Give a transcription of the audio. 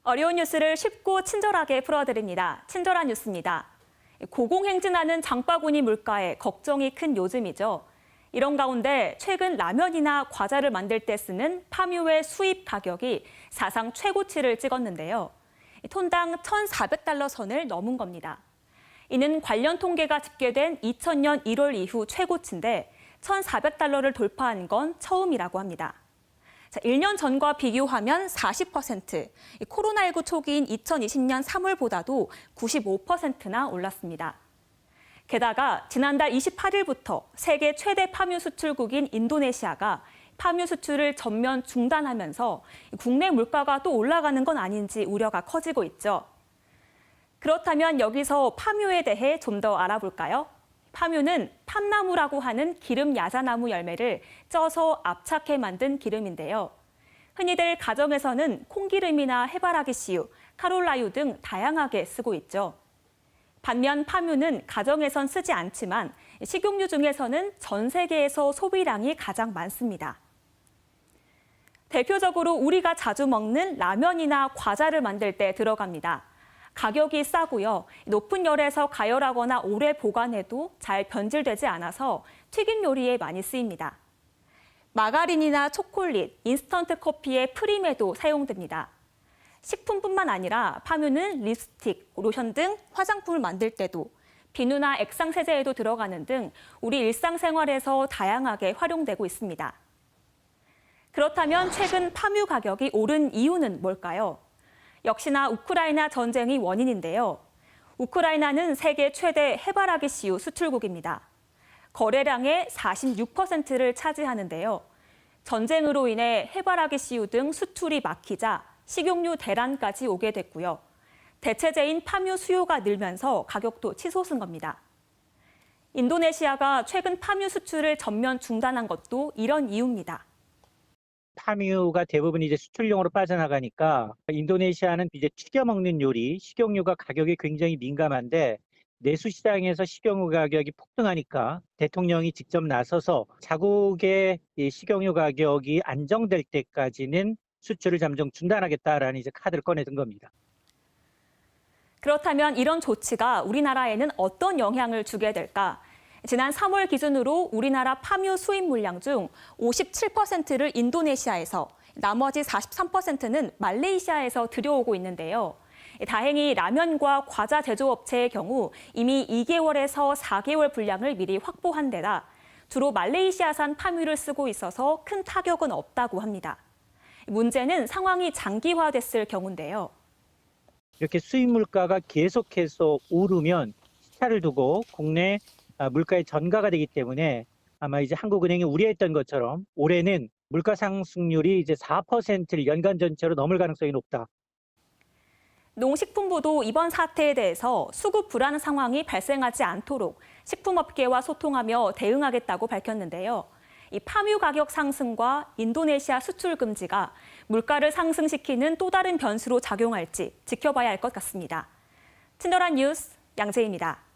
어려운 뉴스를 쉽고 친절하게 풀어드립니다. 친절한 뉴스입니다. 고공행진하는 장바구니 물가에 걱정이 큰 요즘이죠. 이런 가운데 최근 라면이나 과자를 만들 때 쓰는 파묘의 수입 가격이 사상 최고치를 찍었는데요. 톤당 1,400달러 선을 넘은 겁니다. 이는 관련 통계가 집계된 2000년 1월 이후 최고치인데 1,400달러를 돌파한 건 처음이라고 합니다. 1년 전과 비교하면 40%, 코로나19 초기인 2020년 3월보다도 95%나 올랐습니다. 게다가 지난달 28일부터 세계 최대 파묘 수출국인 인도네시아가 파묘 수출을 전면 중단하면서 국내 물가가 또 올라가는 건 아닌지 우려가 커지고 있죠. 그렇다면 여기서 파묘에 대해 좀 더 알아볼까요? 파묘는 팜나무라고 하는 기름 야자나무 열매를 쪄서 압착해 만든 기름인데요. 흔히들 가정에서는 콩기름이나 해바라기 씨유, 카롤라유 등 다양하게 쓰고 있죠. 반면 파묘는 가정에선 쓰지 않지만 식용유 중에서는 전 세계에서 소비량이 가장 많습니다. 대표적으로 우리가 자주 먹는 라면이나 과자를 만들 때 들어갑니다. 가격이 싸고요. 높은 열에서 가열하거나 오래 보관해도 잘 변질되지 않아서 튀김 요리에 많이 쓰입니다. 마가린이나 초콜릿, 인스턴트 커피의 프림에도 사용됩니다. 식품뿐만 아니라 파묘는 립스틱, 로션 등 화장품을 만들 때도 비누나 액상 세제에도 들어가는 등 우리 일상생활에서 다양하게 활용되고 있습니다. 그렇다면 최근 파묘 가격이 오른 이유는 뭘까요? 역시나 우크라이나 전쟁이 원인인데요. 우크라이나는 세계 최대 해바라기 씨유 수출국입니다. 거래량의 46%를 차지하는데요. 전쟁으로 인해 해바라기 씨유 등 수출이 막히자 식용유 대란까지 오게 됐고요. 대체제인 파묘 수요가 늘면서 가격도 치솟은 겁니다. 인도네시아가 최근 파묘 수출을 전면 중단한 것도 이런 이유입니다. 파묘가 대부분 이제 수출용으로 빠져나가니까 인도네시아는 이제 튀겨 먹는 요리, 식용유가 가격이 굉장히 민감한데 내수 시장에서 식용유 가격이 폭등하니까 대통령이 직접 나서서 자국의 식용유 가격이 안정될 때까지는 수출을 잠정 중단하겠다라는 이제 카드를 꺼내든 겁니다. 그렇다면 이런 조치가 우리나라에는 어떤 영향을 주게 될까? 지난 3월 기준으로 우리나라 파묘 수입 물량 중 57%를 인도네시아에서, 나머지 43%는 말레이시아에서 들여오고 있는데요. 다행히 라면과 과자 제조업체의 경우 이미 2개월에서 4개월 분량을 미리 확보한 데다 주로 말레이시아산 파묘를 쓰고 있어서 큰 타격은 없다고 합니다. 문제는 상황이 장기화됐을 경우인데요. 이렇게 수입 물가가 계속해서 오르면 시차를 두고 국내 물가의 전가가 되기 때문에 아마 이제 한국은행이 우려했던 것처럼 올해는 물가 상승률이 이제 4%를 연간 전체로 넘을 가능성이 높다. 농식품부도 이번 사태에 대해서 수급 불안 상황이 발생하지 않도록 식품업계와 소통하며 대응하겠다고 밝혔는데요. 이 파묘 가격 상승과 인도네시아 수출 금지가 물가를 상승시키는 또 다른 변수로 작용할지 지켜봐야 할 것 같습니다. 친절한 뉴스 양재희입니다.